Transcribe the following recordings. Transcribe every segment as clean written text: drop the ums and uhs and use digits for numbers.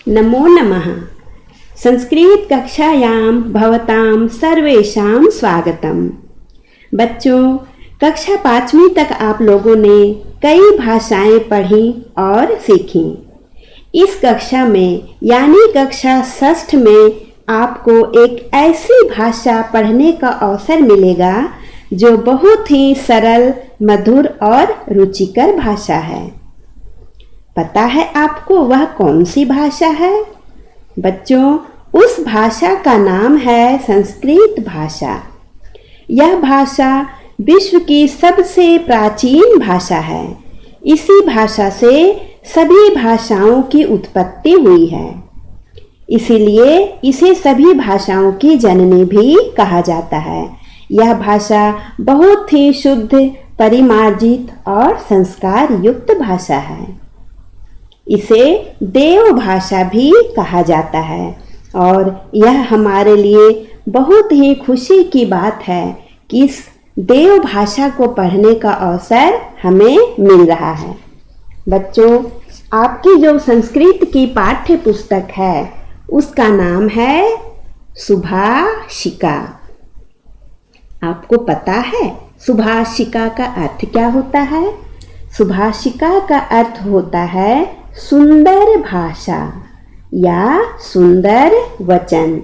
नमो नमः। संस्कृत कक्षायां भवतां सर्वेषां स्वागतम। बच्चों, कक्षा 5वीं तक आप लोगों ने कई भाषाएं पढ़ी और सीखी। इस कक्षा में यानी कक्षा 6 में आपको एक ऐसी भाषा पढ़ने का अवसर मिलेगा जो बहुत ही सरल, मधुर और रुचिकर भाषा है। पता है आपको वह कौन सी भाषा है? बच्चों, उस भाषा का नाम है संस्कृत भाषा। यह भाषा विश्व की सबसे प्राचीन भाषा है। इसी भाषा से सभी भाषाओं की उत्पत्ति हुई है। इसीलिए इसे सभी भाषाओं की जननी भी कहा जाता है। यह भाषा बहुत ही शुद्ध, परिमार्जित और संस्कार युक्त भाषा है। इसे देव भाषा भी कहा जाता है और यह हमारे लिए बहुत ही खुशी की बात है कि इस देव भाषा को पढ़ने का अवसर हमें मिल रहा है। बच्चों, आपकी जो संस्कृत की पाठ्य पुस्तक है उसका नाम है सुभाषिका। आपको पता है सुभाषिका का अर्थ क्या होता है? सुभाषिका का अर्थ होता है सुंदर भाषा या सुंदर वचन,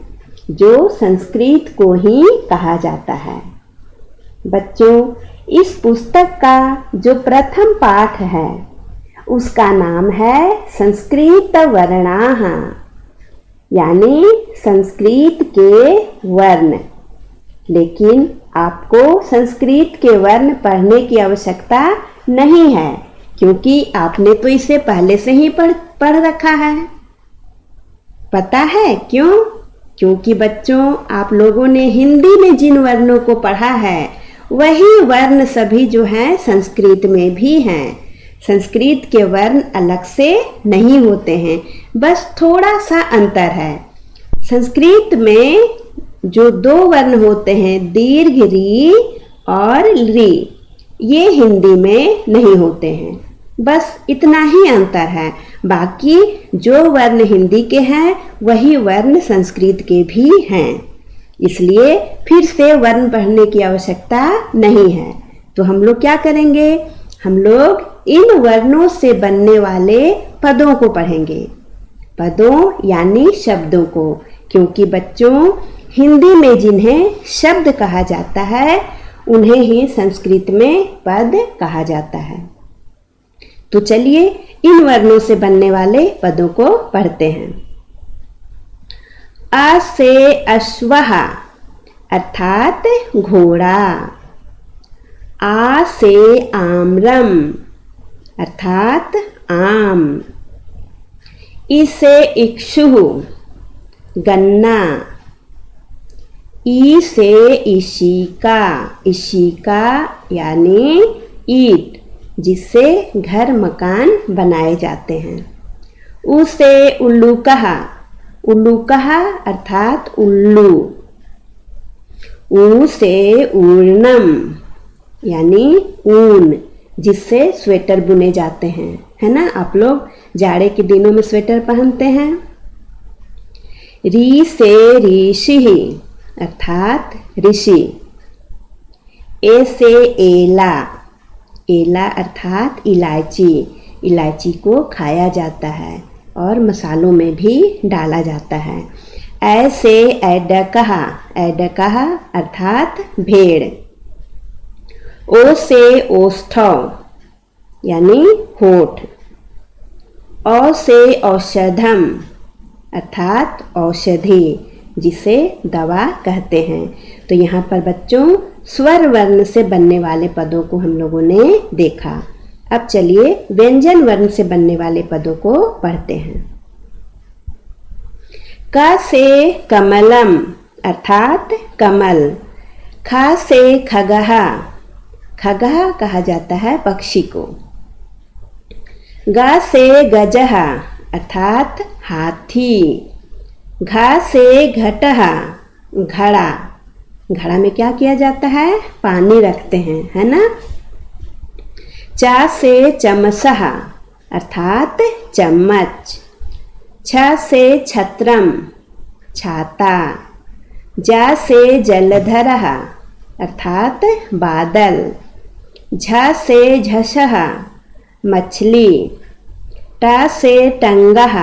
जो संस्कृत को ही कहा जाता है। बच्चों, इस पुस्तक का जो प्रथम पाठ है उसका नाम है संस्कृत वर्णाः, यानी संस्कृत के वर्ण। लेकिन आपको संस्कृत के वर्ण पढ़ने की आवश्यकता नहीं है, क्योंकि आपने तो इसे पहले से ही पढ़ रखा है। पता है क्यों? क्योंकि बच्चों, आप लोगों ने हिंदी में जिन वर्णों को पढ़ा है वही वर्ण सभी जो हैं संस्कृत में भी हैं। संस्कृत के वर्ण अलग से नहीं होते हैं, बस थोड़ा सा अंतर है। संस्कृत में जो 2 वर्ण होते हैं, दीर्घ री और री, ये हिंदी में नहीं होते हैं। बस इतना ही अंतर है। बाकी जो वर्ण हिंदी के हैं वही वर्ण संस्कृत के भी हैं। इसलिए फिर से वर्ण पढ़ने की आवश्यकता नहीं है। तो हम लोग क्या करेंगे? हम लोग इन वर्णों से बनने वाले पदों को पढ़ेंगे। पदों यानी शब्दों को, क्योंकि बच्चों हिंदी में जिन्हें शब्द कहा जाता है उन्हें ही संस्कृत में पद कहा जाता है। तो चलिए इन वर्णों से बनने वाले पदों को पढ़ते हैं। अ से अश्वः अर्थात घोड़ा। आ से आम्रम अर्थात आम। इ से इक्षुः गन्ना। ई से इशिका, इशिका यानी ईंट, जिससे घर मकान बनाए जाते हैं। उ से उल्लूकः, उल्लूकः अर्थात उल्लू। ऊ से ऊर्णम यानी ऊन, जिससे स्वेटर बुने जाते हैं, है ना? आप लोग जाड़े के दिनों में स्वेटर पहनते हैं। री से ऋषिः अर्थात ऋषि। ए से एला, एला अर्थात इलायची, इलायची को खाया जाता है और मसालों में भी डाला जाता है। ऐ से ऐडकः, ऐडकः अर्थात भेड़। ओ से ओष्ठौ यानी होठ। औ से औषधम अर्थात औषधि, जिसे दवा कहते हैं। तो यहाँ पर बच्चों स्वर वर्ण से बनने वाले पदों को हम लोगों ने देखा। अब चलिए व्यंजन वर्ण से बनने वाले पदों को पढ़ते हैं। क से कमलम अर्थात कमल। ख से खगः, खगः कहा जाता है पक्षी को। ग से गजः अर्थात हाथी। घ से घटः घड़ा, घड़ा में क्या किया जाता है? पानी रखते हैं, है ना? च से चमसः अर्थात चम्मच। छ से छत्रम छाता। ज से जलधरः अर्थात बादल। झ से झषः मछली। ट से टंगः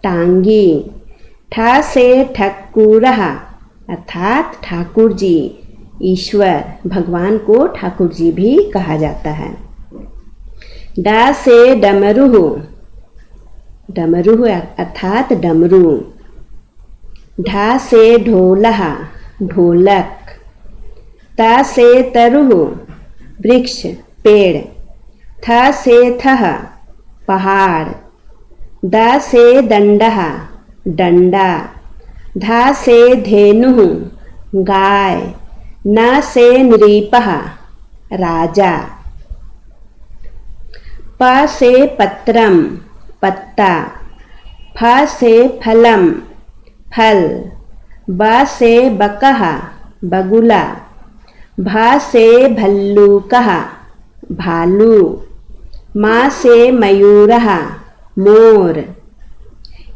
टांगी। ठ से ठक्कुरः अर्थात ठाकुर जी, ईश्वर, भगवान को ठाकुर जी भी कहा जाता है। ड से डमरू डमरू अर्थात डमरू। ढ से ढोलः ढोलक। त से तरुः वृक्ष पेड़। थ से थः पहाड़। द से दंडः डंडा। ध से धेनुः गाय। न से नृपः राजा। प से पत्रम पत्ता। फ से फलम फल। ब से बकः बगुला। भ से भल्लूकः भालू। म से मयूरः मोर।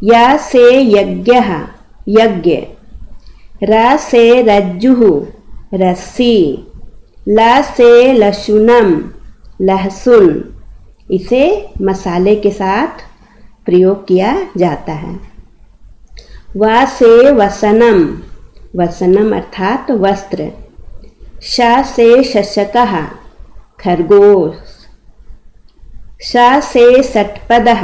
य से यज्ञः यज्ञ। र से रज्जुः रस्सी। ल से लशुनम लहसुन। इसे मसाले के साथ प्रयोग किया जाता है। व से वसनम वसनम अर्थात वस्त्र। श से शशकः खरगोश। श से षट्पदः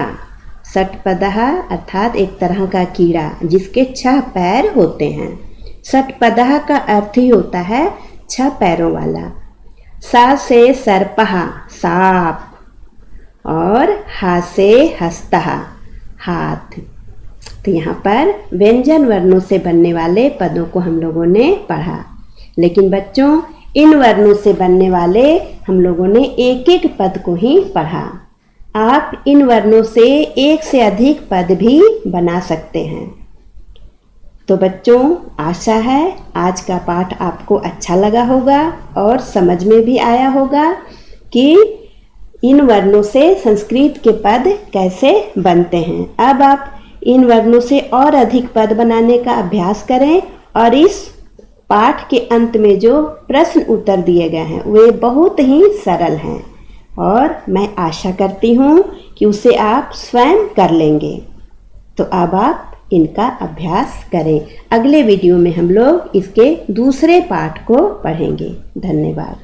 षट्पदः अर्थात एक तरह का कीड़ा जिसके 6 पैर होते हैं। षट्पदः का अर्थ ही होता है 6 पैरों वाला। स से सर्पः सांप। और ह से हस्तः हाथ। तो यहाँ पर व्यंजन वर्णों से बनने वाले पदों को हम लोगों ने पढ़ा, लेकिन बच्चों इन वर्णों से बनने वाले हम लोगों ने एक एक पद को ही पढ़ा। आप इन वर्णों से एक से अधिक पद भी बना सकते हैं। तो बच्चों आशा है आज का पाठ आपको अच्छा लगा होगा और समझ में भी आया होगा कि इन वर्णों से संस्कृत के पद कैसे बनते हैं। अब आप इन वर्णों से और अधिक पद बनाने का अभ्यास करें और इस पाठ के अंत में जो प्रश्न उत्तर दिए गए हैं वे बहुत ही सरल हैं और मैं आशा करती हूँ कि उसे आप स्वयं कर लेंगे। तो अब आप इनका अभ्यास करें। अगले वीडियो में हम लोग इसके दूसरे पाठ को पढ़ेंगे। धन्यवाद।